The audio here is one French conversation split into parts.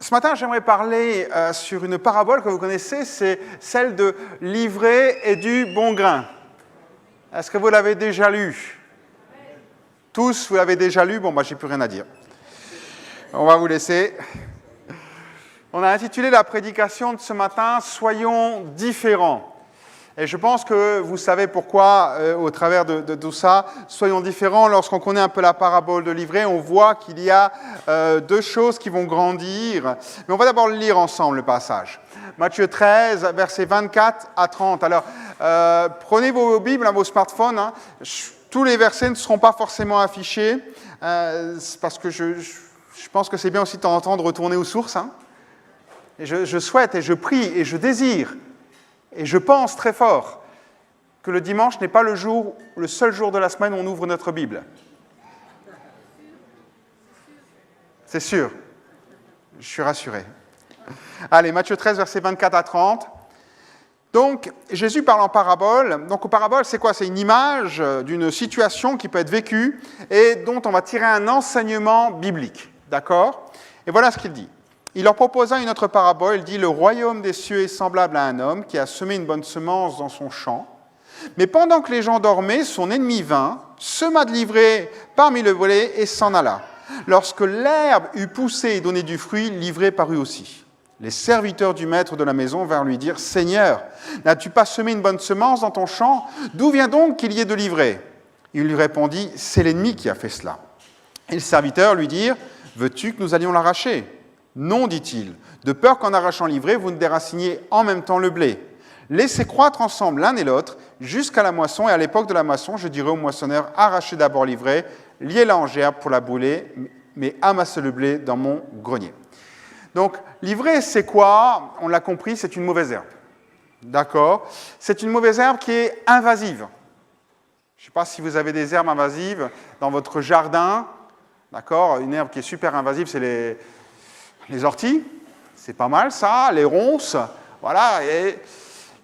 Ce matin, j'aimerais parler sur une parabole que vous connaissez, c'est celle de l'ivraie et du bon grain. Est-ce que vous l'avez déjà lu? Tous, vous l'avez déjà lu? Bon, j'ai plus rien à dire. On va vous laisser. On a intitulé la prédication de ce matin « Soyons différents ». Et je pense que vous savez pourquoi, au travers de tout ça, soyons différents. Lorsqu'on connaît un peu la parabole de l'ivraie, on voit qu'il y a deux choses qui vont grandir. Mais on va d'abord lire ensemble le passage. Matthieu 13, versets 24 à 30. Alors, prenez vos Bibles, vos smartphones. Tous les versets ne seront pas forcément affichés, parce que je pense que c'est bien aussi de temps en temps de retourner aux sources. Et je souhaite et je prie et je désire. Et je pense très fort que le dimanche n'est pas le seul jour de la semaine où on ouvre notre Bible. C'est sûr. Je suis rassuré. Allez, Matthieu 13, versets 24 à 30. Donc, Jésus parle en parabole. Donc, parabole, c'est quoi? C'est une image d'une situation qui peut être vécue et dont on va tirer un enseignement biblique. D'accord? Et voilà ce qu'il dit. Il leur proposa une autre parabole, il dit « Le royaume des cieux est semblable à un homme qui a semé une bonne semence dans son champ. Mais pendant que les gens dormaient, son ennemi vint, sema de l'ivraie parmi le blé et s'en alla. Lorsque l'herbe eut poussé et donné du fruit, l'ivraie parut aussi. Les serviteurs du maître de la maison vinrent lui dire « Seigneur, n'as-tu pas semé une bonne semence dans ton champ? D'où vient donc qu'il y ait de l'ivraie ?» Il lui répondit « C'est l'ennemi qui a fait cela. » Et les serviteurs lui dirent « Veux-tu que nous allions l'arracher ?» Non, dit-il, de peur qu'en arrachant l'ivraie, vous ne déraciniez en même temps le blé. Laissez croître ensemble l'un et l'autre jusqu'à la moisson, et à l'époque de la moisson, je dirai au moissonneur, arrachez d'abord l'ivraie, liez-la en gerbe pour la brûler, mais amassez le blé dans mon grenier. Donc, l'ivraie, c'est quoi? On l'a compris, c'est une mauvaise herbe. D'accord? C'est une mauvaise herbe qui est invasive. Je ne sais pas si vous avez des herbes invasives dans votre jardin. D'accord? Une herbe qui est super invasive, c'est les orties, c'est pas mal ça, les ronces, voilà, et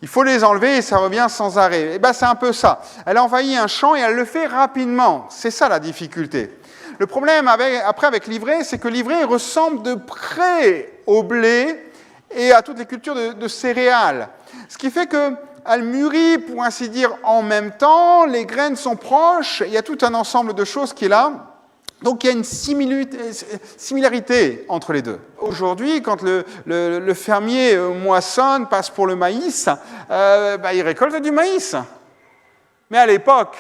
il faut les enlever et ça revient sans arrêt. Et c'est un peu ça. Elle envahit un champ et elle le fait rapidement. C'est ça la difficulté. Le problème avec l'ivraie, c'est que l'ivraie ressemble de près au blé et à toutes les cultures de céréales. Ce qui fait qu'elle mûrit, pour ainsi dire, en même temps, les graines sont proches, il y a tout un ensemble de choses qui est là. Donc il y a une similarité entre les deux. Aujourd'hui, quand le fermier moissonne, passe pour le maïs, il récolte du maïs. Mais à l'époque,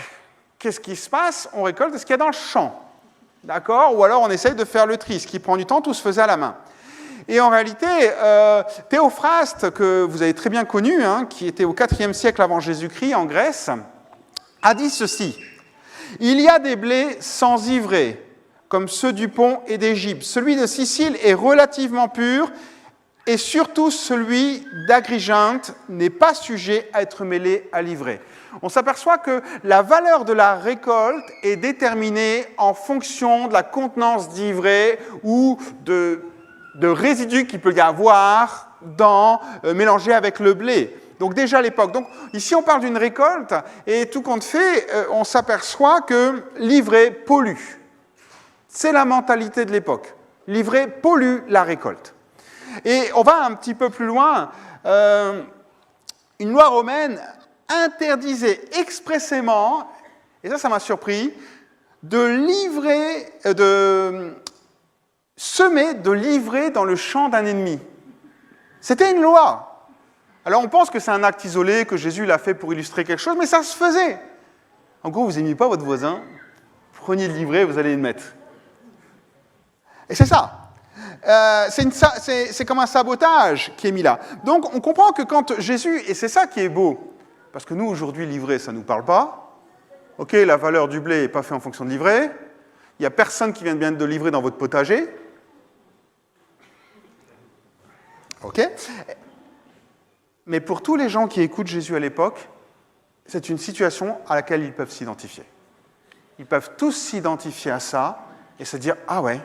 qu'est-ce qui se passe? On récolte ce qu'il y a dans le champ. D'accord? Ou alors on essaye de faire le tri, ce qui prend du temps, tout se faisait à la main. Et en réalité, Théophraste, que vous avez très bien connu, qui était au IVe siècle avant Jésus-Christ en Grèce, a dit ceci. « Il y a des blés sans ivraie, comme ceux du Pont et d'Égypte. Celui de Sicile est relativement pur, et surtout celui d'Agrigente n'est pas sujet à être mêlé à l'ivraie. » On s'aperçoit que la valeur de la récolte est déterminée en fonction de la contenance d'ivraie ou de résidus qu'il peut y avoir mélangés avec le blé. Donc déjà à l'époque. Donc ici on parle d'une récolte et tout compte fait, on s'aperçoit que l'ivraie pollue. C'est la mentalité de l'époque. L'ivraie pollue la récolte. Et on va un petit peu plus loin. Une loi romaine interdisait expressément, et ça m'a surpris, de semer de l'ivraie dans le champ d'un ennemi. C'était une loi. Alors on pense que c'est un acte isolé, que Jésus l'a fait pour illustrer quelque chose, mais ça se faisait. En gros, vous n'aimiez pas votre voisin, prenez de l'ivraie, vous allez le mettre. Et c'est ça. C'est comme un sabotage qui est mis là. Donc on comprend que quand Jésus, et c'est ça qui est beau, parce que nous aujourd'hui l'ivraie ça ne nous parle pas, ok, la valeur du blé n'est pas faite en fonction de l'ivraie, il n'y a personne qui vient de bien de l'ivraie dans votre potager, ok, mais pour tous les gens qui écoutent Jésus à l'époque, c'est une situation à laquelle ils peuvent s'identifier. Ils peuvent tous s'identifier à ça et se dire « Ah ouais ».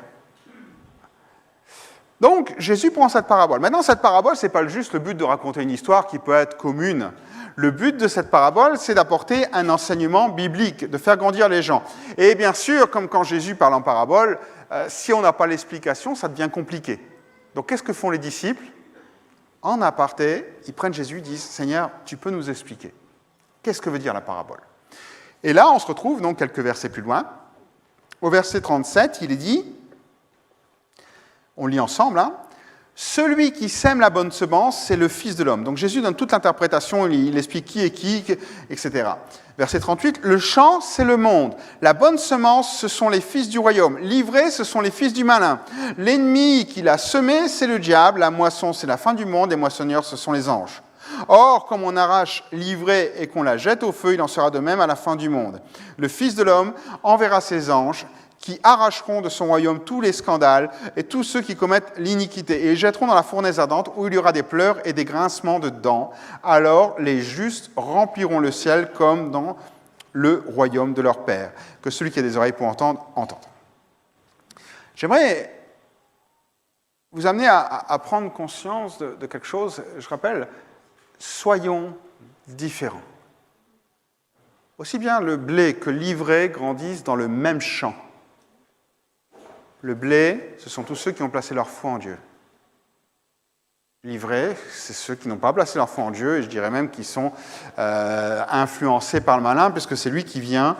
Donc, Jésus prend cette parabole. Maintenant, cette parabole, ce n'est pas juste le but de raconter une histoire qui peut être commune. Le but de cette parabole, c'est d'apporter un enseignement biblique, de faire grandir les gens. Et bien sûr, comme quand Jésus parle en parabole, si on n'a pas l'explication, ça devient compliqué. Donc qu'est-ce que font les disciples? En aparté, ils prennent Jésus, ils disent, Seigneur, tu peux nous expliquer. Qu'est-ce que veut dire la parabole? Et là, on se retrouve donc quelques versets plus loin. Au verset 37, il est dit, on lit ensemble, hein, celui qui sème la bonne semence, c'est le Fils de l'homme. Donc Jésus donne toute l'interprétation, il explique qui est qui, etc. Verset 38, le champ, c'est le monde. La bonne semence, ce sont les fils du royaume. L'ivrée, ce sont les fils du malin. L'ennemi qui l'a semé, c'est le diable. La moisson, c'est la fin du monde. Les moissonneurs, ce sont les anges. Or, comme on arrache l'ivrée et qu'on la jette au feu, il en sera de même à la fin du monde. Le Fils de l'homme enverra ses anges qui arracheront de son royaume tous les scandales et tous ceux qui commettent l'iniquité, et les jetteront dans la fournaise ardente où il y aura des pleurs et des grincements de dents. Alors les justes rempliront le ciel comme dans le royaume de leur Père. Que celui qui a des oreilles pour entendre, entende. J'aimerais vous amener à prendre conscience de quelque chose. Je rappelle, soyons différents. Aussi bien le blé que l'ivraie grandissent dans le même champ. Le blé, ce sont tous ceux qui ont placé leur foi en Dieu. L'ivraie, c'est ceux qui n'ont pas placé leur foi en Dieu, et je dirais même qui sont influencés par le malin, puisque c'est lui qui vient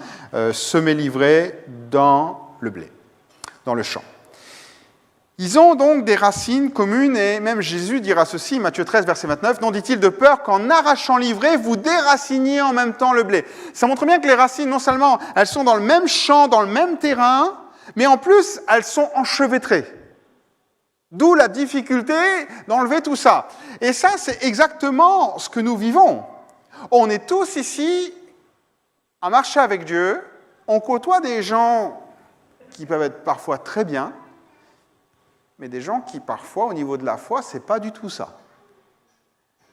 semer l'ivraie dans le blé, dans le champ. Ils ont donc des racines communes, et même Jésus dira ceci, Matthieu 13, verset 29, « Non, dit-il, de peur qu'en arrachant l'ivraie, vous déraciniez en même temps le blé. » Ça montre bien que les racines, non seulement elles sont dans le même champ, dans le même terrain, mais en plus, elles sont enchevêtrées. D'où la difficulté d'enlever tout ça. Et ça, c'est exactement ce que nous vivons. On est tous ici à marcher avec Dieu. On côtoie des gens qui peuvent être parfois très bien, mais des gens qui, parfois, au niveau de la foi, c'est pas du tout ça.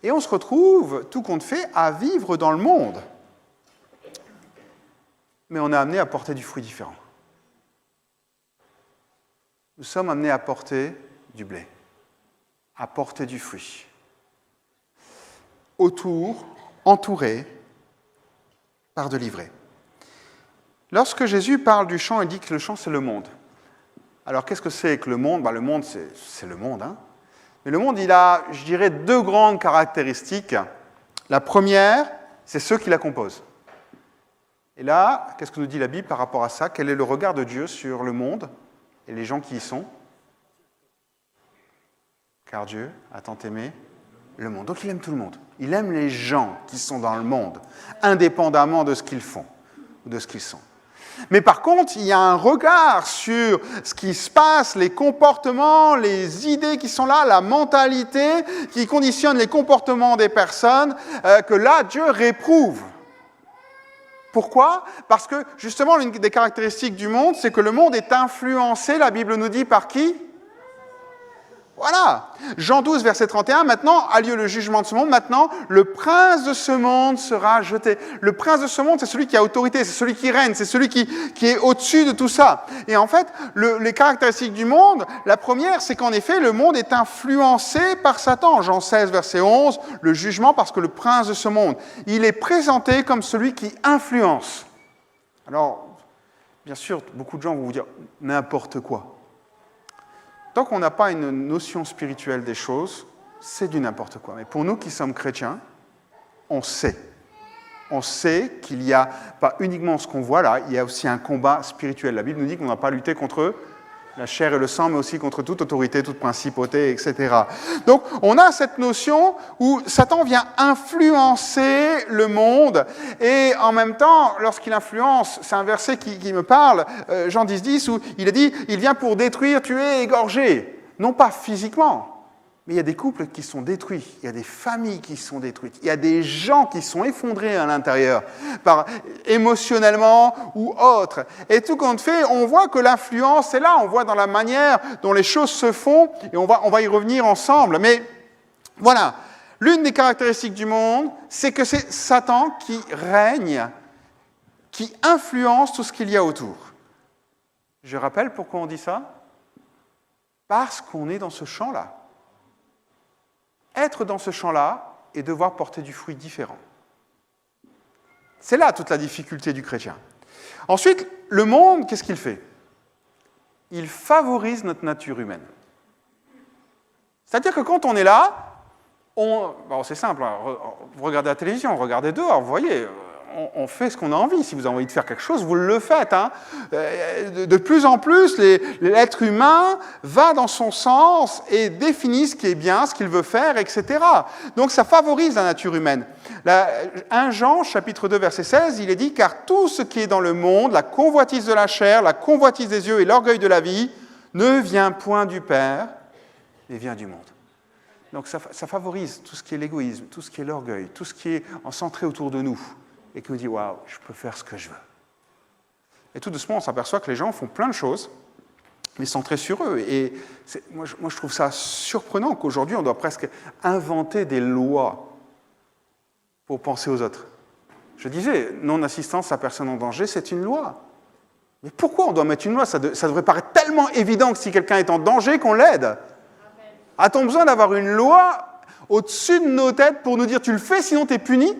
Et on se retrouve, tout compte fait, à vivre dans le monde. Mais on est amené à porter du fruit différent. Nous sommes amenés à porter du blé, à porter du fruit. Autour, entourés par de l'ivraie. Lorsque Jésus parle du champ, il dit que le champ, c'est le monde. Alors, qu'est-ce que c'est que le monde? Le monde, c'est le monde. Hein. Mais le monde, il a, je dirais, deux grandes caractéristiques. La première, c'est ceux qui la composent. Et là, qu'est-ce que nous dit la Bible par rapport à ça? Quel est le regard de Dieu sur le monde et les gens qui y sont? Car Dieu a tant aimé le monde. Donc il aime tout le monde. Il aime les gens qui sont dans le monde, indépendamment de ce qu'ils font ou de ce qu'ils sont. Mais par contre, il y a un regard sur ce qui se passe, les comportements, les idées qui sont là, la mentalité qui conditionne les comportements des personnes, que là, Dieu réprouve. Pourquoi? Parce que, justement, l'une des caractéristiques du monde, c'est que le monde est influencé, la Bible nous dit, par qui? Voilà. Jean 12, verset 31, maintenant a lieu le jugement de ce monde, maintenant le prince de ce monde sera jeté. Le prince de ce monde, c'est celui qui a autorité, c'est celui qui règne, c'est celui qui est au-dessus de tout ça. Et en fait, les caractéristiques du monde, la première, c'est qu'en effet, le monde est influencé par Satan. Jean 16, verset 11, le jugement parce que le prince de ce monde, il est présenté comme celui qui influence. Alors, bien sûr, beaucoup de gens vont vous dire n'importe quoi. Tant qu'on n'a pas une notion spirituelle des choses, c'est du n'importe quoi. Mais pour nous qui sommes chrétiens, on sait. On sait qu'il n'y a pas uniquement ce qu'on voit là, il y a aussi un combat spirituel. La Bible nous dit qu'on n'a pas lutté contre la chair et le sang, mais aussi contre toute autorité, toute principauté, etc. Donc, on a cette notion où Satan vient influencer le monde, et en même temps, lorsqu'il influence, c'est un verset qui me parle, Jean 10, 10, où il a dit, il vient pour détruire, tuer, égorger. Non pas physiquement, mais il y a des couples qui sont détruits, il y a des familles qui sont détruites, il y a des gens qui sont effondrés à l'intérieur, émotionnellement ou autre. Et tout compte fait, on voit que l'influence est là, on voit dans la manière dont les choses se font, et on va y revenir ensemble. Mais voilà, l'une des caractéristiques du monde, c'est que c'est Satan qui règne, qui influence tout ce qu'il y a autour. Je rappelle pourquoi on dit ça? Parce qu'on est dans ce champ-là. Être dans ce champ-là et devoir porter du fruit différent. C'est là toute la difficulté du chrétien. Ensuite, le monde, qu'est-ce qu'il fait? Il favorise notre nature humaine. C'est-à-dire que quand on est là, c'est simple, hein, vous regardez la télévision, regardez dehors, vous voyez, on fait ce qu'on a envie. Si vous avez envie de faire quelque chose, vous le faites. Hein. De plus en plus, l'être humain va dans son sens et définit ce qui est bien, ce qu'il veut faire, etc. Donc ça favorise la nature humaine. 1 Jean, chapitre 2, verset 16, il est dit « Car tout ce qui est dans le monde, la convoitise de la chair, la convoitise des yeux et l'orgueil de la vie, ne vient point du Père, mais vient du monde. » Donc ça favorise tout ce qui est l'égoïsme, tout ce qui est l'orgueil, tout ce qui est centré autour de nous. Et qui nous dit « Waouh, je peux faire ce que je veux ». Et tout doucement, on s'aperçoit que les gens font plein de choses, mais centrés sur eux. Et moi, je trouve ça surprenant qu'aujourd'hui, on doit presque inventer des lois pour penser aux autres. Je disais, non-assistance à personne en danger, c'est une loi. Mais pourquoi on doit mettre une loi ? Ça devrait paraître tellement évident que si quelqu'un est en danger, qu'on l'aide. A-t-on besoin d'avoir une loi au-dessus de nos têtes pour nous dire « Tu le fais, sinon tu es puni » ?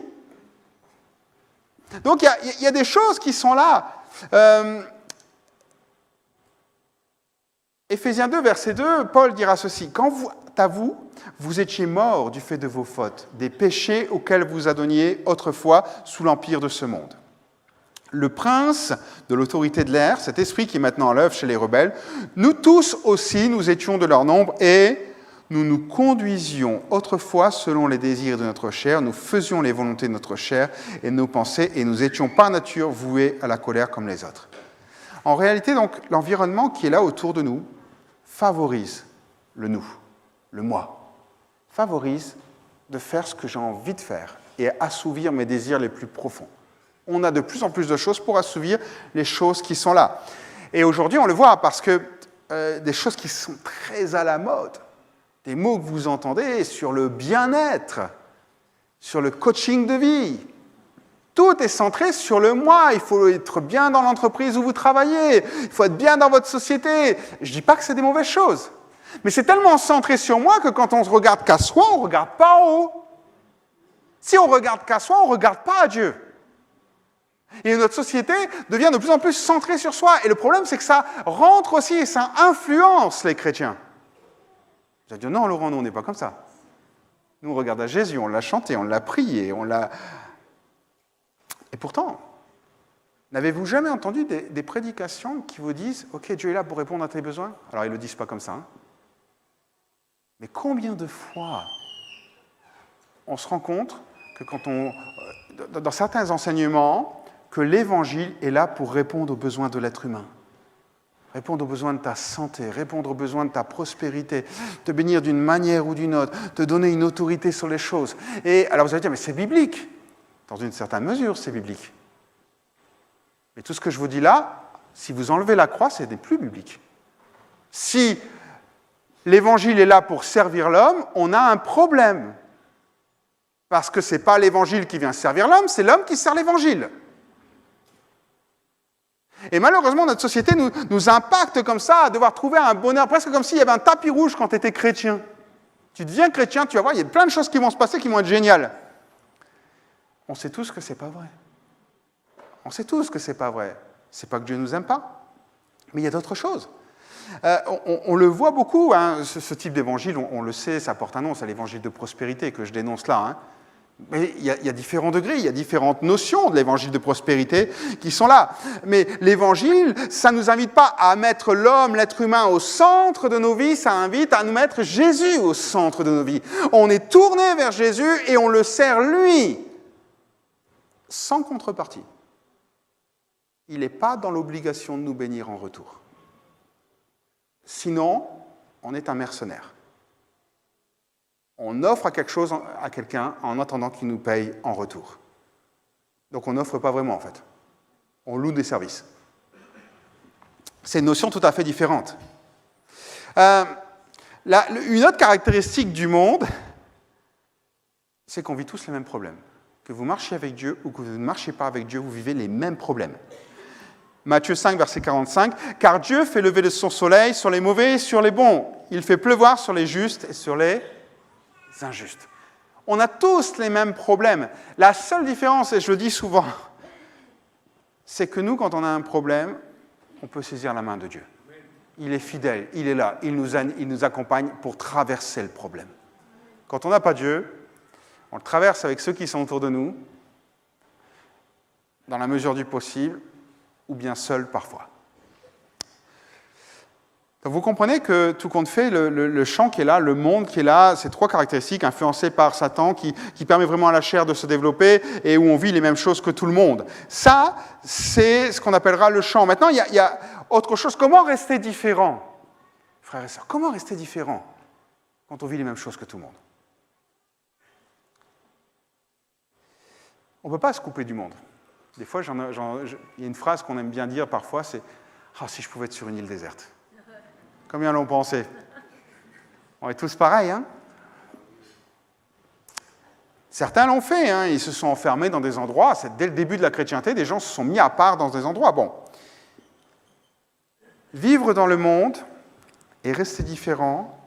Donc, il y a des choses qui sont là. Éphésiens 2, verset 2, Paul dira ceci. « Quant à vous, vous étiez morts du fait de vos fautes, des péchés auxquels vous adonniez autrefois sous l'empire de ce monde. Le prince de l'autorité de l'air, cet esprit qui est maintenant à l'œuvre chez les rebelles, nous tous aussi, nous étions de leur nombre et... nous nous conduisions autrefois selon les désirs de notre chair, nous faisions les volontés de notre chair et de nos pensées, et nous étions par nature voués à la colère comme les autres. » En réalité, donc, l'environnement qui est là autour de nous favorise le nous, le moi, favorise de faire ce que j'ai envie de faire et assouvir mes désirs les plus profonds. On a de plus en plus de choses pour assouvir les choses qui sont là. Et aujourd'hui, on le voit parce que des choses qui sont très à la mode, des mots que vous entendez sur le bien-être, sur le coaching de vie. Tout est centré sur le moi. Il faut être bien dans l'entreprise où vous travaillez. Il faut être bien dans votre société. Je ne dis pas que c'est des mauvaises choses. Mais c'est tellement centré sur moi que quand on ne regarde qu'à soi, on ne regarde pas en haut. Si on ne regarde qu'à soi, on ne regarde pas à Dieu. Et notre société devient de plus en plus centrée sur soi. Et le problème, c'est que ça rentre aussi et ça influence les chrétiens. Vous allez dire, non, Laurent, nous, on n'est pas comme ça. Nous, on regarde à Jésus, on l'a chanté, on l'a prié, on l'a... Et pourtant, n'avez-vous jamais entendu des prédications qui vous disent « Ok, Dieu est là pour répondre à tes besoins ?» Alors, ils ne le disent pas comme ça. Hein. Mais combien de fois on se rend compte que quand dans certains enseignements, que l'Évangile est là pour répondre aux besoins de l'être humain. Répondre aux besoins de ta santé, répondre aux besoins de ta prospérité, te bénir d'une manière ou d'une autre, te donner une autorité sur les choses. Et alors vous allez dire, mais c'est biblique. Dans une certaine mesure, c'est biblique. Mais tout ce que je vous dis là, si vous enlevez la croix, ce n'est plus biblique. Si l'Évangile est là pour servir l'homme, on a un problème. Parce que ce n'est pas l'Évangile qui vient servir l'homme, c'est l'homme qui sert l'Évangile. Et malheureusement, notre société nous impacte comme ça à devoir trouver un bonheur, presque comme s'il y avait un tapis rouge quand tu étais chrétien. Tu deviens chrétien, tu vas voir, il y a plein de choses qui vont se passer qui vont être géniales. On sait tous que ce n'est pas vrai. On sait tous que ce n'est pas vrai. Ce n'est pas que Dieu ne nous aime pas, mais il y a d'autres choses. On le voit beaucoup, hein, ce type d'évangile, on le sait, ça porte un nom, c'est l'évangile de prospérité que je dénonce là. Hein. Mais il y a différents degrés, il y a différentes notions de l'évangile de prospérité qui sont là. Mais l'évangile, ça ne nous invite pas à mettre l'homme, l'être humain au centre de nos vies, ça invite à nous mettre Jésus au centre de nos vies. On est tourné vers Jésus et on le sert lui, sans contrepartie. Il n'est pas dans l'obligation de nous bénir en retour. Sinon, on est un mercenaire. On offre quelque chose à quelqu'un en attendant qu'il nous paye en retour. Donc on n'offre pas vraiment en fait. On loue des services. C'est une notion tout à fait différente. Une autre caractéristique du monde, c'est qu'on vit tous les mêmes problèmes. Que vous marchiez avec Dieu ou que vous ne marchiez pas avec Dieu, vous vivez les mêmes problèmes. Matthieu 5, verset 45, « Car Dieu fait lever de son soleil sur les mauvais et sur les bons. Il fait pleuvoir sur les justes et sur les injustes. » On a tous les mêmes problèmes. La seule différence, et je le dis souvent, c'est que nous, quand on a un problème, on peut saisir la main de Dieu. il est fidèle, il est là, il nous accompagne pour traverser le problème. Quand on n'a pas Dieu, on le traverse avec ceux qui sont autour de nous, dans la mesure du possible, ou bien seul parfois. Donc vous comprenez que tout compte fait, le champ qui est là, le monde qui est là, ces trois caractéristiques influencées par Satan qui permet vraiment à la chair de se développer et où on vit les mêmes choses que tout le monde. Ça, c'est ce qu'on appellera le champ. Maintenant, il y a autre chose. Comment rester différent, frères et sœurs? Comment rester différent quand on vit les mêmes choses que tout le monde? On ne peut pas se couper du monde. Des fois, il y a une phrase qu'on aime bien dire parfois, c'est « Ah, si je pouvais être sur une île déserte ». Combien l'ont pensé? On est tous pareils, hein? Certains l'ont fait, hein? Ils se sont enfermés dans des endroits. Dès le début de la chrétienté, des gens se sont mis à part dans des endroits. Bon. Vivre dans le monde et rester différent,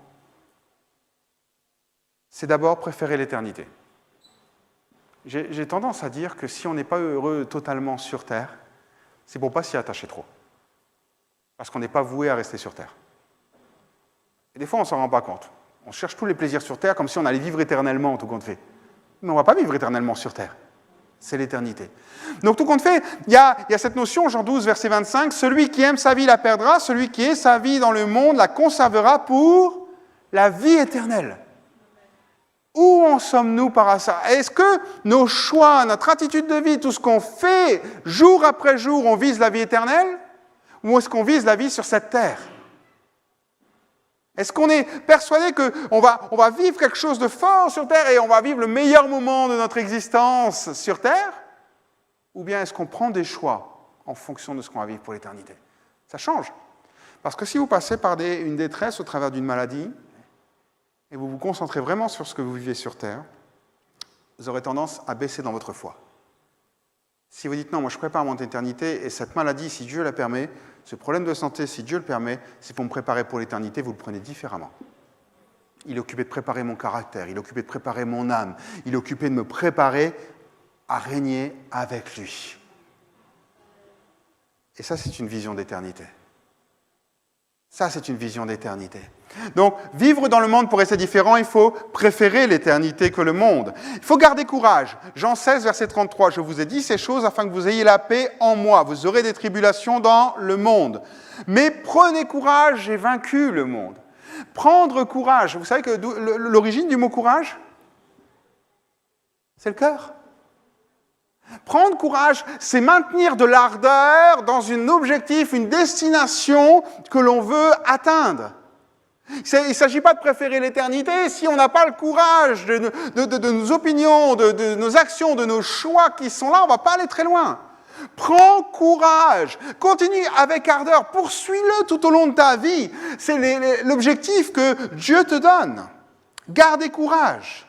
c'est d'abord préférer l'éternité. J'ai tendance à dire que si on n'est pas heureux totalement sur Terre, c'est pour ne pas s'y attacher trop. Parce qu'on n'est pas voué à rester sur Terre. Et des fois, on ne s'en rend pas compte. On cherche tous les plaisirs sur Terre comme si on allait vivre éternellement, tout compte fait. Mais on ne va pas vivre éternellement sur Terre. C'est l'éternité. Donc, tout compte fait, il y a cette notion, Jean 12, verset 25, « Celui qui aime sa vie la perdra, celui qui est sa vie dans le monde la conservera pour la vie éternelle. » Où en sommes-nous par rapport à ça? Est-ce que nos choix, notre attitude de vie, tout ce qu'on fait, jour après jour, on vise la vie éternelle? Ou est-ce qu'on vise la vie sur cette terre? Est-ce qu'on est persuadé qu'on va vivre quelque chose de fort sur Terre et on va vivre le meilleur moment de notre existence sur Terre? Ou bien est-ce qu'on prend des choix en fonction de ce qu'on va vivre pour l'éternité? Ça change. Parce que si vous passez par une détresse au travers d'une maladie et vous vous concentrez vraiment sur ce que vous vivez sur Terre, vous aurez tendance à baisser dans votre foi. Si vous dites non, moi je prépare mon éternité et cette maladie, si Dieu la permet, ce problème de santé, si Dieu le permet, c'est pour me préparer pour l'éternité, vous le prenez différemment. Il est occupé de préparer mon caractère, il est occupé de préparer mon âme, il est occupé de me préparer à régner avec lui. Et ça, c'est une vision d'éternité. Ça, c'est une vision d'éternité. Donc, vivre dans le monde pour rester différent, il faut préférer l'éternité que le monde. Il faut garder courage. Jean 16, verset 33, « Je vous ai dit ces choses afin que vous ayez la paix en moi. Vous aurez des tribulations dans le monde. Mais prenez courage, j'ai vaincu le monde. » Prendre courage. Vous savez que l'origine du mot courage, c'est le cœur. Prendre courage, c'est maintenir de l'ardeur dans un objectif, une destination que l'on veut atteindre. Il ne s'agit pas de préférer l'éternité si on n'a pas le courage de nos opinions, de nos actions, de nos choix qui sont là, on ne va pas aller très loin. Prends courage, continue avec ardeur, poursuis-le tout au long de ta vie. C'est l'objectif que Dieu te donne. Gardez courage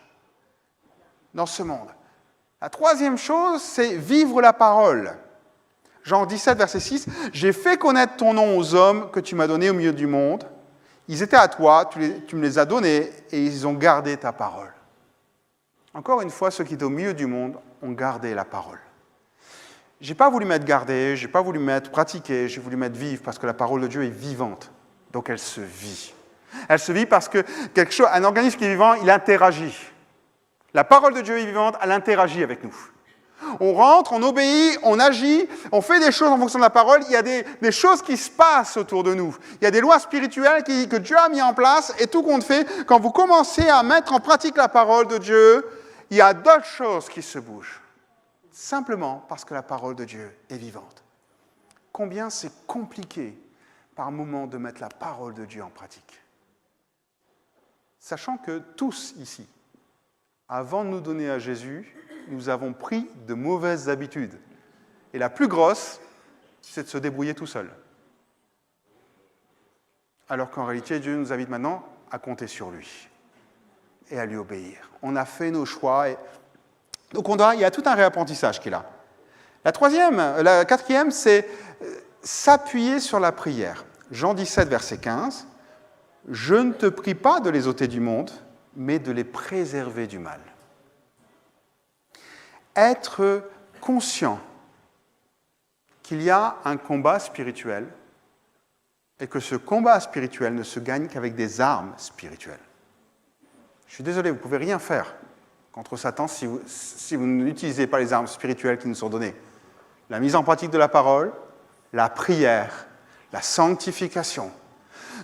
dans ce monde. La troisième chose, c'est vivre la parole. Jean 17, verset 6, « J'ai fait connaître ton nom aux hommes que tu m'as donnés au milieu du monde. Ils étaient à toi, tu me les as donnés, et ils ont gardé ta parole. » Encore une fois, ceux qui étaient au milieu du monde ont gardé la parole. Je n'ai pas voulu mettre garder, je n'ai pas voulu mettre pratiquer, j'ai voulu mettre vivre, parce que la parole de Dieu est vivante. Donc elle se vit. Elle se vit parce que un organisme qui est vivant, il interagit. La parole de Dieu est vivante, elle interagit avec nous. On rentre, on obéit, on agit, on fait des choses en fonction de la parole. Il y a des choses qui se passent autour de nous. Il y a des lois spirituelles que Dieu a mis en place. Et tout compte fait, quand vous commencez à mettre en pratique la parole de Dieu, il y a d'autres choses qui se bougent. Simplement parce que la parole de Dieu est vivante. Combien c'est compliqué par moment de mettre la parole de Dieu en pratique. Sachant que tous ici, avant de nous donner à Jésus, nous avons pris de mauvaises habitudes. Et la plus grosse, c'est de se débrouiller tout seul. Alors qu'en réalité, Dieu nous invite maintenant à compter sur lui et à lui obéir. On a fait nos choix. Donc il y a tout un réapprentissage qui est là. La quatrième, c'est s'appuyer sur la prière. Jean 17, verset 15. « Je ne te prie pas de les ôter du monde, mais de les préserver du mal. » Être conscient qu'il y a un combat spirituel et que ce combat spirituel ne se gagne qu'avec des armes spirituelles. Je suis désolé, vous ne pouvez rien faire contre Satan si vous n'utilisez pas les armes spirituelles qui nous sont données. La mise en pratique de la parole, la prière, la sanctification,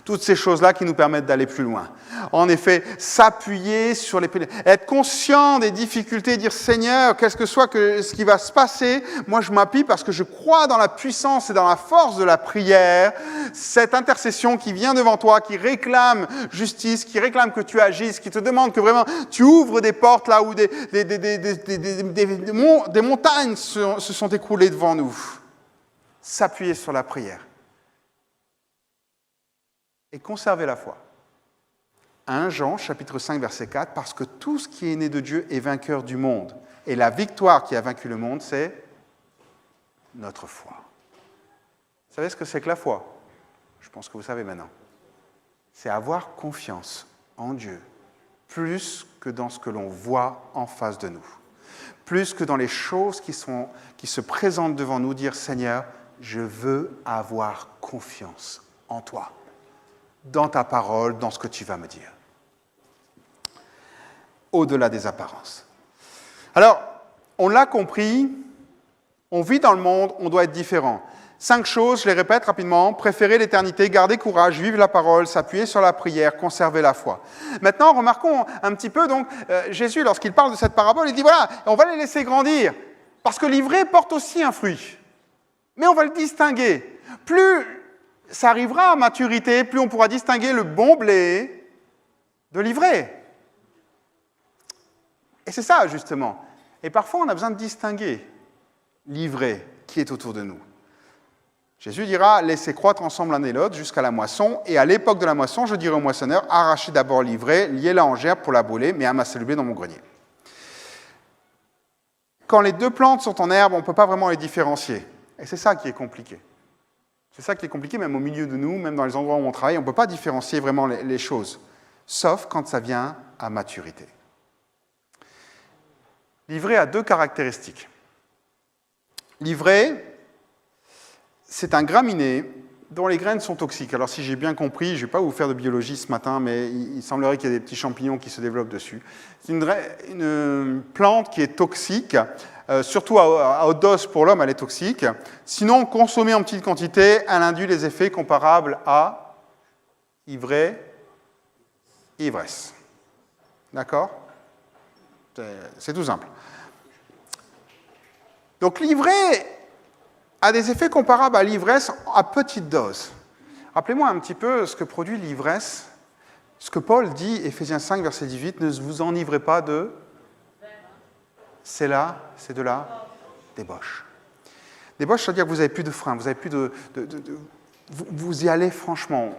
toutes ces choses-là qui nous permettent d'aller plus loin. En effet, s'appuyer sur les... Être conscient des difficultés, dire « Seigneur, qu'est-ce que soit ce qui va se passer, moi je m'appuie parce que je crois dans la puissance et dans la force de la prière, cette intercession qui vient devant toi, qui réclame justice, qui réclame que tu agisses, qui te demande que vraiment tu ouvres des portes là où des montagnes se sont écroulées devant nous. » S'appuyer sur la prière. Et conserver la foi. 1 Jean, chapitre 5, verset 4, parce que tout ce qui est né de Dieu est vainqueur du monde. Et la victoire qui a vaincu le monde, c'est notre foi. Vous savez ce que c'est que la foi? Je pense que vous savez maintenant. C'est avoir confiance en Dieu, plus que dans ce que l'on voit en face de nous. Plus que dans les choses qui se présentent devant nous, dire « Seigneur, je veux avoir confiance en toi. » Dans ta parole, dans ce que tu vas me dire. Au-delà des apparences. Alors, on l'a compris, on vit dans le monde, on doit être différent. 5 choses, je les répète rapidement. Préférer l'éternité, garder courage, vivre la parole, s'appuyer sur la prière, conserver la foi. Maintenant, remarquons un petit peu, donc, Jésus, lorsqu'il parle de cette parabole, il dit, voilà, on va les laisser grandir, parce que l'ivraie porte aussi un fruit. Mais on va le distinguer. Plus ça arrivera à maturité, plus on pourra distinguer le bon blé de l'ivraie. Et c'est ça, justement. Et parfois, on a besoin de distinguer l'ivraie qui est autour de nous. Jésus dira, laissez croître ensemble l'un et l'autre jusqu'à la moisson, et à l'époque de la moisson, je dirai au moissonneur, arrachez d'abord l'ivraie, liez-la en gerbe pour la brûler, mais amassez le blé dans mon grenier. Quand les deux plantes sont en herbe, on ne peut pas vraiment les différencier. Et c'est ça qui est compliqué. C'est ça qui est compliqué, même au milieu de nous, même dans les endroits où on travaille, on ne peut pas différencier vraiment les choses, sauf quand ça vient à maturité. L'ivraie a 2 caractéristiques. L'ivraie, c'est un graminé dont les graines sont toxiques. Alors si j'ai bien compris, je ne vais pas vous faire de biologie ce matin, mais il semblerait qu'il y ait des petits champignons qui se développent dessus. C'est une plante qui est toxique, surtout à haute dose pour l'homme, elle est toxique. Sinon, consommée en petite quantité, elle induit des effets comparables à ivraie, ivresse. D'accord? C'est tout simple. Donc l'ivraie a des effets comparables à l'ivresse à petite dose. Rappelez-moi un petit peu ce que produit l'ivresse. Ce que Paul dit, Éphésiens 5, verset 18, ne vous enivrez pas de... C'est de la débauche. Débauche, c'est-à-dire que vous n'avez plus de frein, vous n'avez plus vous y allez franchement.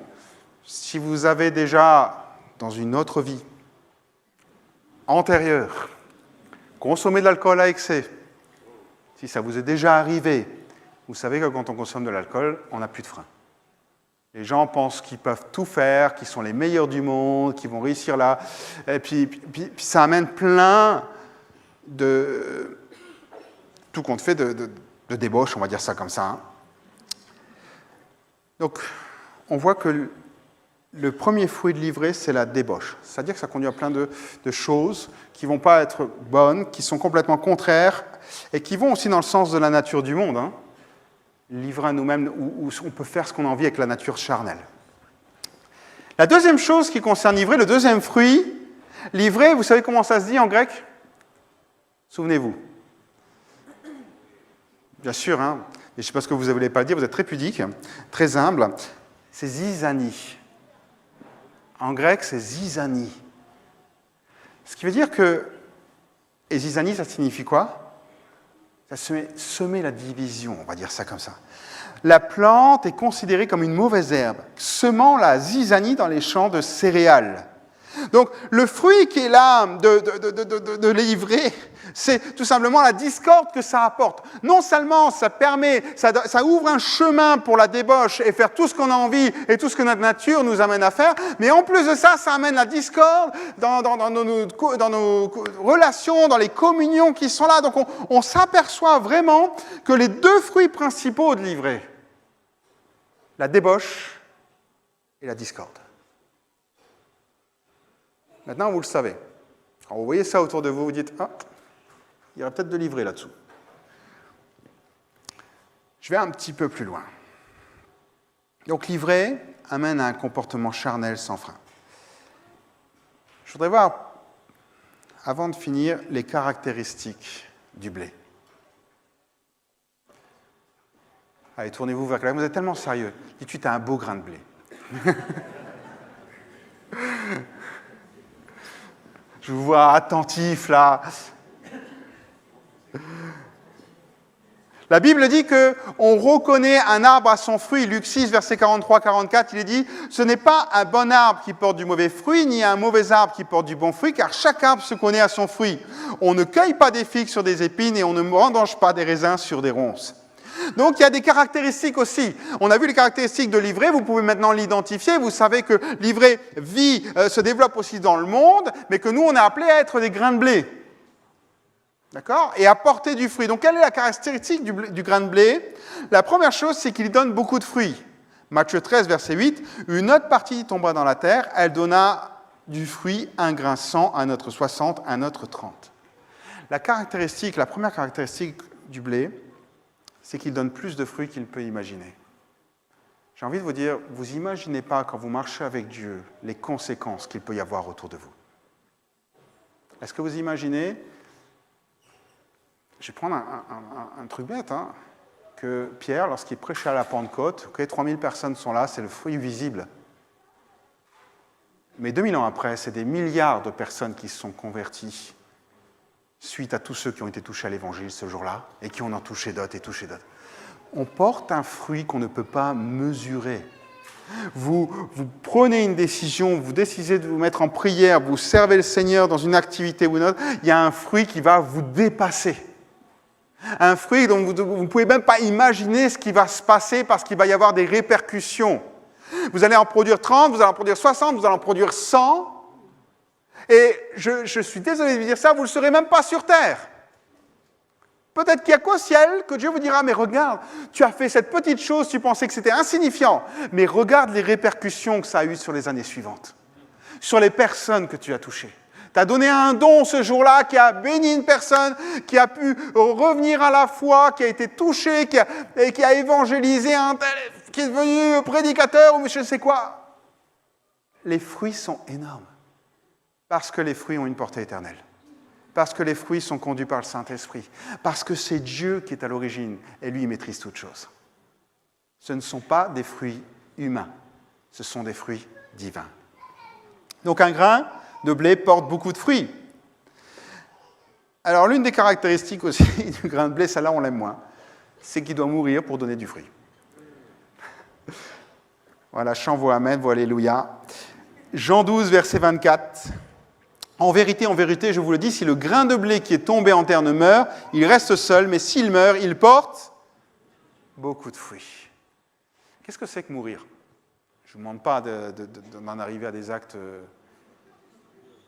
Si vous avez déjà, dans une autre vie antérieure, consommé de l'alcool à excès, si ça vous est déjà arrivé, vous savez que quand on consomme de l'alcool, on n'a plus de frein. Les gens pensent qu'ils peuvent tout faire, qu'ils sont les meilleurs du monde, qu'ils vont réussir là. Et puis ça amène plein de... tout compte fait de débauche, on va dire ça comme ça. Hein. Donc, on voit que le premier fruit de l'ivraie, c'est la débauche. C'est-à-dire que ça conduit à plein de choses qui ne vont pas être bonnes, qui sont complètement contraires, et qui vont aussi dans le sens de la nature du monde. Hein. Livrer à nous-mêmes, où on peut faire ce qu'on a envie avec la nature charnelle. La deuxième chose qui concerne l'ivraie, le deuxième fruit, l'ivraie, vous savez comment ça se dit en grec? Souvenez-vous. Bien sûr, hein, et je ne sais pas ce que vous ne voulez pas dire, vous êtes très pudique, très humble. C'est zizanie. En grec, c'est zizanie. Ce qui veut dire que... Et zizanie, ça signifie quoi? Ça semer la division, on va dire ça comme ça. La plante est considérée comme une mauvaise herbe, semant la zizanie dans les champs de céréales. Donc, le fruit qui est là de l'ivraie, c'est tout simplement la discorde que ça apporte. Non seulement ça permet, ça ouvre un chemin pour la débauche et faire tout ce qu'on a envie et tout ce que notre nature nous amène à faire, mais en plus de ça, ça amène la discorde dans nos relations, dans les communions qui sont là. Donc, on s'aperçoit vraiment que les 2 fruits principaux de l'ivraie, la débauche et la discorde. Maintenant, vous le savez. Quand vous voyez ça autour de vous, vous dites « Ah, il y aurait peut-être de l'ivraie là-dessous. » Je vais un petit peu plus loin. Donc l'ivraie amène à un comportement charnel sans frein. Je voudrais voir, avant de finir, les caractéristiques du blé. Allez, tournez-vous vers là. Vous êtes tellement sérieux. Dites-tu, tu as un beau grain de blé. Je vous vois attentif là. La Bible dit qu'on reconnaît un arbre à son fruit. Luc 6, verset 43-44, il est dit « Ce n'est pas un bon arbre qui porte du mauvais fruit, ni un mauvais arbre qui porte du bon fruit, car chaque arbre se connaît à son fruit. On ne cueille pas des figues sur des épines et on ne vendange pas des raisins sur des ronces. » Donc il y a des caractéristiques aussi. On a vu les caractéristiques de l'ivraie, vous pouvez maintenant l'identifier. Vous savez que l'ivraie se développe aussi dans le monde, mais que nous, on est appelés à être des grains de blé. D'accord ? Et à porter du fruit. Donc, quelle est la caractéristique du grain de blé ? La première chose, c'est qu'il donne beaucoup de fruits. Matthieu 13, verset 8, « Une autre partie tomba dans la terre, elle donna du fruit, un grain 100, un autre 60, un autre 30. » La première caractéristique du blé, c'est qu'il donne plus de fruits qu'il ne peut imaginer. J'ai envie de vous dire, vous n'imaginez pas, quand vous marchez avec Dieu, les conséquences qu'il peut y avoir autour de vous. Est-ce que vous imaginez... Je vais prendre un truc bête, que Pierre, lorsqu'il prêchait à la Pentecôte, 3000 personnes sont là, c'est le fruit visible. Mais 2000 ans après, c'est des milliards de personnes qui se sont converties suite à tous ceux qui ont été touchés à l'Évangile ce jour-là, et qui en ont touché d'autres et touché d'autres. On porte un fruit qu'on ne peut pas mesurer. Vous prenez une décision, vous décidez de vous mettre en prière, vous servez le Seigneur dans une activité ou une autre, il y a un fruit qui va vous dépasser. Un fruit dont vous ne pouvez même pas imaginer ce qui va se passer parce qu'il va y avoir des répercussions. Vous allez en produire 30, vous allez en produire 60, vous allez en produire 100. Et je suis désolé de vous dire ça, vous ne le serez même pas sur terre. Peut-être qu'il y a qu'au ciel que Dieu vous dira, mais regarde, tu as fait cette petite chose, tu pensais que c'était insignifiant, mais regarde les répercussions que ça a eues sur les années suivantes, sur les personnes que tu as touchées. Tu as donné un don ce jour-là qui a béni une personne, qui a pu revenir à la foi, qui a été touché, qui a évangélisé un tel, qui est devenu prédicateur ou je ne sais quoi. Les fruits sont énormes parce que les fruits ont une portée éternelle. Parce que les fruits sont conduits par le Saint-Esprit. Parce que c'est Dieu qui est à l'origine et lui, il maîtrise toutes choses. Ce ne sont pas des fruits humains, ce sont des fruits divins. Donc un grain de blé porte beaucoup de fruits. Alors l'une des caractéristiques aussi du grain de blé, celle-là on l'aime moins, c'est qu'il doit mourir pour donner du fruit. Voilà, chant vaut Amen, vaut Alléluia. Jean 12, verset 24. En vérité, je vous le dis, si le grain de blé qui est tombé en terre ne meurt, il reste seul, mais s'il meurt, il porte beaucoup de fruits. Qu'est-ce que c'est que mourir ? Je ne vous demande pas d'en arriver à des actes.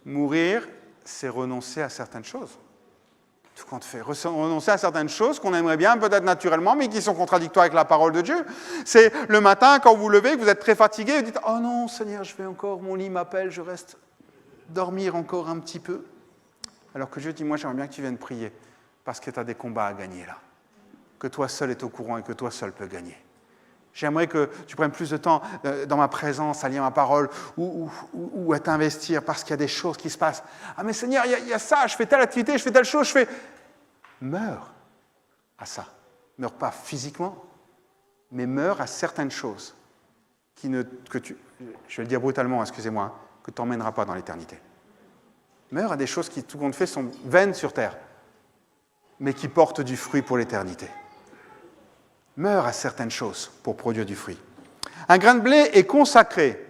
Mourir, c'est renoncer à certaines choses. Tout compte fait. Renoncer à certaines choses qu'on aimerait bien, peut-être naturellement, mais qui sont contradictoires avec la parole de Dieu. C'est le matin, quand vous vous levez, que vous êtes très fatigué, vous dites « Oh non, Seigneur, je vais encore, mon lit m'appelle, je reste dormir encore un petit peu. » Alors que Dieu dit « Moi, j'aimerais bien que tu viennes prier, parce que tu as des combats à gagner là. Que toi seul es au courant et que toi seul peux gagner. J'aimerais que tu prennes plus de temps dans ma présence, à lire ma parole, ou à t'investir, parce qu'il y a des choses qui se passent. Ah mais Seigneur, il y a ça, je fais telle activité, je fais telle chose, je fais... Meurs à ça. Meurs pas physiquement, mais meurs à certaines choses je vais le dire brutalement, excusez-moi, que tu n'emmèneras pas dans l'éternité. Meurs à des choses qui, tout compte fait, sont vaines sur terre, mais qui portent du fruit pour l'éternité. Meurs à certaines choses pour produire du fruit. Un grain de blé est consacré.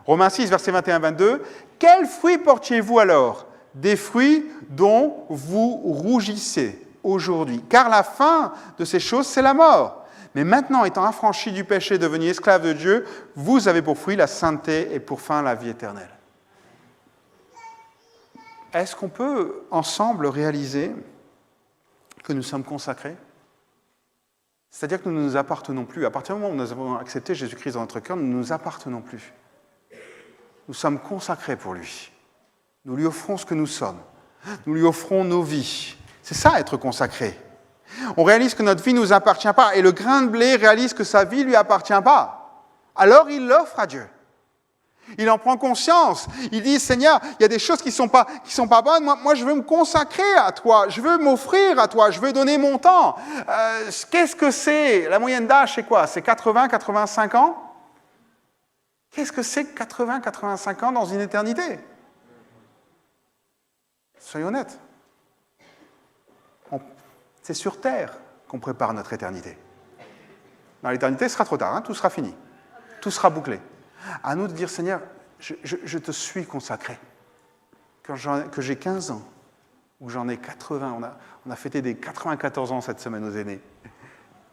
Romains 6, versets 21-22. Quels fruits portiez-vous alors ? Des fruits dont vous rougissez aujourd'hui. Car la fin de ces choses, c'est la mort. Mais maintenant, étant affranchis du péché, devenus esclaves de Dieu, vous avez pour fruit la sainteté et pour fin la vie éternelle. Est-ce qu'on peut ensemble réaliser que nous sommes consacrés ? C'est-à-dire que nous ne nous appartenons plus. À partir du moment où nous avons accepté Jésus-Christ dans notre cœur, nous ne nous appartenons plus. Nous sommes consacrés pour lui. Nous lui offrons ce que nous sommes. Nous lui offrons nos vies. C'est ça, être consacré. On réalise que notre vie ne nous appartient pas. Et le grain de blé réalise que sa vie ne lui appartient pas. Alors il l'offre à Dieu. Il en prend conscience. Il dit, Seigneur, il y a des choses qui sont pas bonnes. Moi, je veux me consacrer à toi. Je veux m'offrir à toi. Je veux donner mon temps. Qu'est-ce que c'est? La moyenne d'âge, c'est quoi? C'est 80, 85 ans? Qu'est-ce que c'est 80, 85 ans dans une éternité? Soyons honnêtes. C'est sur Terre qu'on prépare notre éternité. Dans l'éternité, ce sera trop tard. Tout sera fini. Tout sera bouclé. À nous de dire, Seigneur, je te suis consacré. Que j'ai 15 ans, ou j'en ai 80, on a fêté des 94 ans cette semaine aux aînés.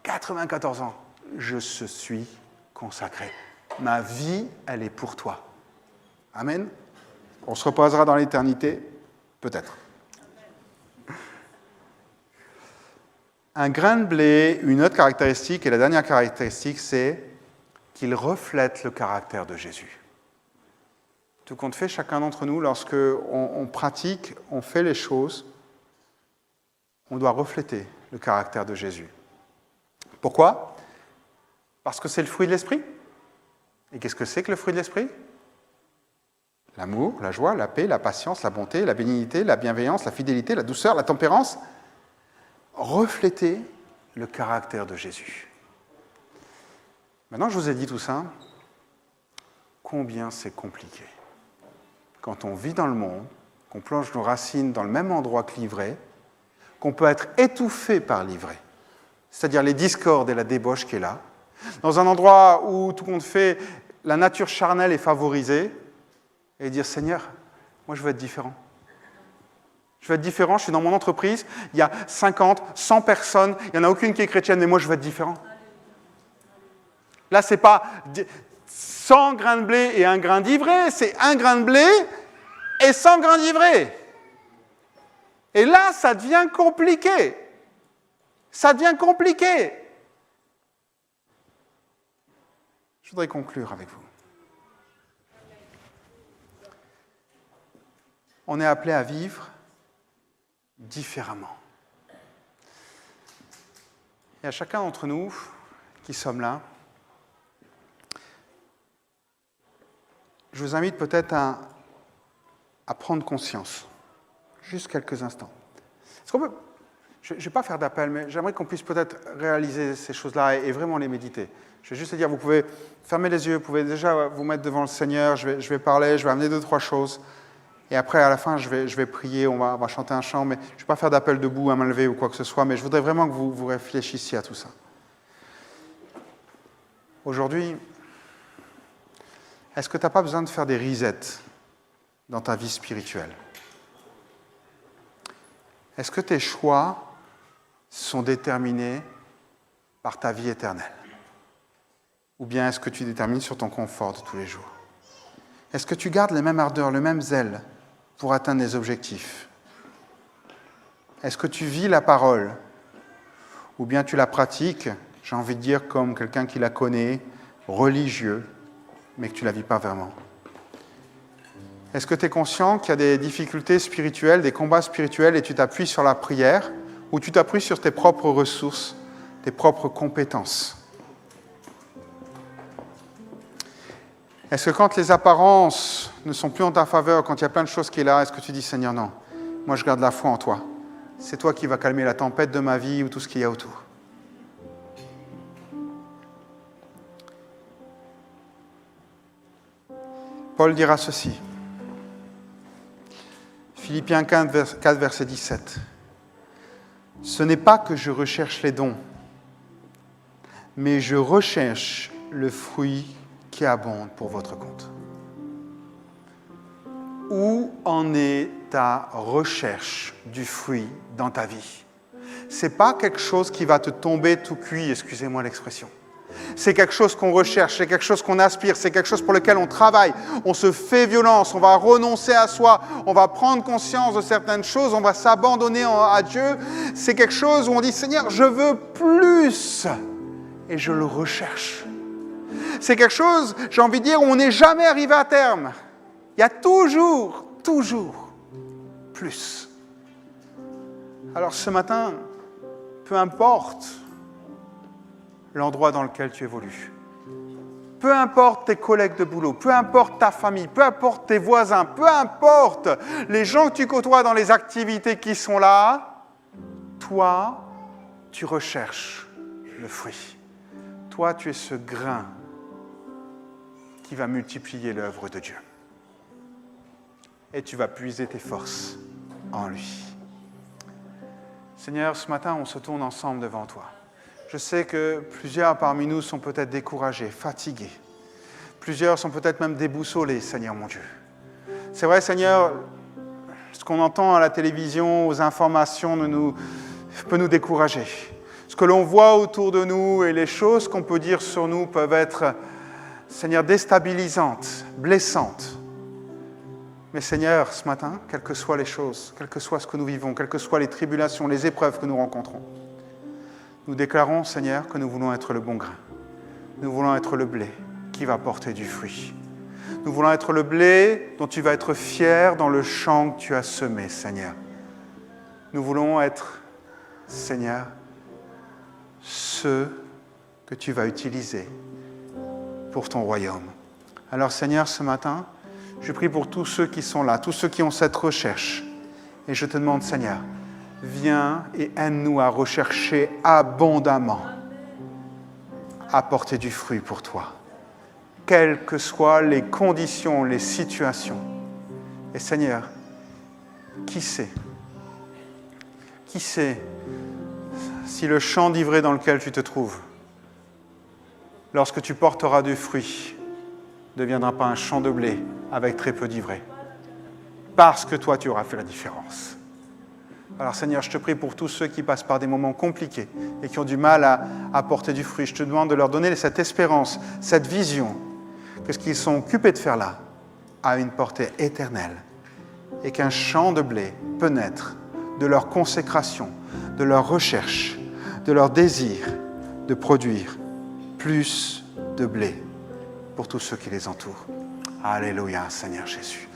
94 ans, je suis consacré. Ma vie, elle est pour toi. Amen. On se reposera dans l'éternité, peut-être. Un grain de blé, une autre caractéristique, et la dernière caractéristique, c'est qu'il reflète le caractère de Jésus. Tout compte fait, chacun d'entre nous, lorsque on pratique, on fait les choses, on doit refléter le caractère de Jésus. Pourquoi? Parce que c'est le fruit de l'esprit. Et qu'est-ce que c'est que le fruit de l'esprit? L'amour, la joie, la paix, la patience, la bonté, la bénignité, la bienveillance, la fidélité, la douceur, la tempérance. Refléter le caractère de Jésus. Maintenant que je vous ai dit tout ça, combien c'est compliqué. Quand on vit dans le monde, qu'on plonge nos racines dans le même endroit que l'ivraie, qu'on peut être étouffé par l'ivraie, c'est-à-dire les discordes et la débauche qui est là, dans un endroit où, tout compte fait, la nature charnelle est favorisée, et dire, Seigneur, moi je veux être différent. Je veux être différent, je suis dans mon entreprise, il y a 50, 100 personnes, il n'y en a aucune qui est chrétienne, mais moi je veux être différent. Là, ce n'est pas 100 grains de blé et un grain d'ivraie, c'est un grain de blé et 100 grains d'ivraie. Et là, ça devient compliqué. Ça devient compliqué. Je voudrais conclure avec vous. On est appelé à vivre différemment. Et à chacun d'entre nous qui sommes là, je vous invite peut-être à prendre conscience, juste quelques instants. Est-ce qu'on peut, je ne vais pas faire d'appel, mais j'aimerais qu'on puisse peut-être réaliser ces choses-là et vraiment les méditer. Je vais juste te dire, vous pouvez fermer les yeux, vous pouvez déjà vous mettre devant le Seigneur, je vais parler, je vais amener 2-3 choses, et après, à la fin, je vais prier, on va chanter un chant, mais je ne vais pas faire d'appel debout, à main levée ou quoi que ce soit, mais je voudrais vraiment que vous réfléchissiez à tout ça. Aujourd'hui, est-ce que tu n'as pas besoin de faire des resets dans ta vie spirituelle? Est-ce que tes choix sont déterminés par ta vie éternelle? Ou bien est-ce que tu détermines sur ton confort de tous les jours? Est-ce que tu gardes les mêmes ardeurs, le même zèle pour atteindre les objectifs? Est-ce que tu vis la parole? Ou bien tu la pratiques, j'ai envie de dire, comme quelqu'un qui la connaît, religieux, mais que tu ne la vis pas vraiment? Est-ce que tu es conscient qu'il y a des difficultés spirituelles, des combats spirituels, et tu t'appuies sur la prière, ou tu t'appuies sur tes propres ressources, tes propres compétences? Est-ce que quand les apparences ne sont plus en ta faveur, quand il y a plein de choses qui sont là, est-ce que tu dis, Seigneur, non, moi je garde la foi en toi. C'est toi qui vas calmer la tempête de ma vie ou tout ce qu'il y a autour. Paul dira ceci. Philippiens 4, verset 17. Ce n'est pas que je recherche les dons, mais je recherche le fruit qui abonde pour votre compte. Où en est ta recherche du fruit dans ta vie? Ce n'est pas quelque chose qui va te tomber tout cuit, excusez-moi l'expression. C'est quelque chose qu'on recherche, c'est quelque chose qu'on aspire, c'est quelque chose pour lequel on travaille, on se fait violence, on va renoncer à soi, on va prendre conscience de certaines choses, on va s'abandonner à Dieu. C'est quelque chose où on dit, Seigneur, je veux plus. et je le recherche. C'est quelque chose, j'ai envie de dire, où on n'est jamais arrivé à terme. Il y a toujours plus. Alors ce matin, peu importe l'endroit dans lequel tu évolues, peu importe tes collègues de boulot, peu importe ta famille, peu importe tes voisins, peu importe les gens que tu côtoies dans les activités qui sont là, toi, tu recherches le fruit. Toi, tu es ce grain qui va multiplier l'œuvre de Dieu. Et tu vas puiser tes forces en lui. Seigneur, ce matin, on se tourne ensemble devant toi. Je sais que plusieurs parmi nous sont peut-être découragés, fatigués. Plusieurs sont peut-être même déboussolés, Seigneur mon Dieu. C'est vrai, Seigneur, ce qu'on entend à la télévision, aux informations, peut nous décourager. Ce que l'on voit autour de nous et les choses qu'on peut dire sur nous peuvent être, Seigneur, déstabilisantes, blessantes. Mais Seigneur, ce matin, quelles que soient les choses, quel que soit ce que nous vivons, quelles que soient les tribulations, les épreuves que nous rencontrons, nous déclarons, Seigneur, que nous voulons être le bon grain. Nous voulons être le blé qui va porter du fruit. Nous voulons être le blé dont tu vas être fier dans le champ que tu as semé, Seigneur. Nous voulons être, Seigneur, ceux que tu vas utiliser pour ton royaume. Alors, Seigneur, ce matin, je prie pour tous ceux qui sont là, tous ceux qui ont cette recherche. Et je te demande, Seigneur, viens et aide-nous à rechercher abondamment, à porter du fruit pour toi, quelles que soient les conditions, les situations. Et Seigneur, qui sait si le champ d'ivrée dans lequel tu te trouves, lorsque tu porteras du fruit, ne deviendra pas un champ de blé avec très peu d'ivraie. Parce que toi, tu auras fait la différence. Alors Seigneur, je te prie pour tous ceux qui passent par des moments compliqués et qui ont du mal à porter du fruit. Je te demande de leur donner cette espérance, cette vision, que ce qu'ils sont occupés de faire là a une portée éternelle et qu'un champ de blé peut naître de leur consécration, de leur recherche, de leur désir de produire plus de blé pour tous ceux qui les entourent. Alléluia, Seigneur Jésus.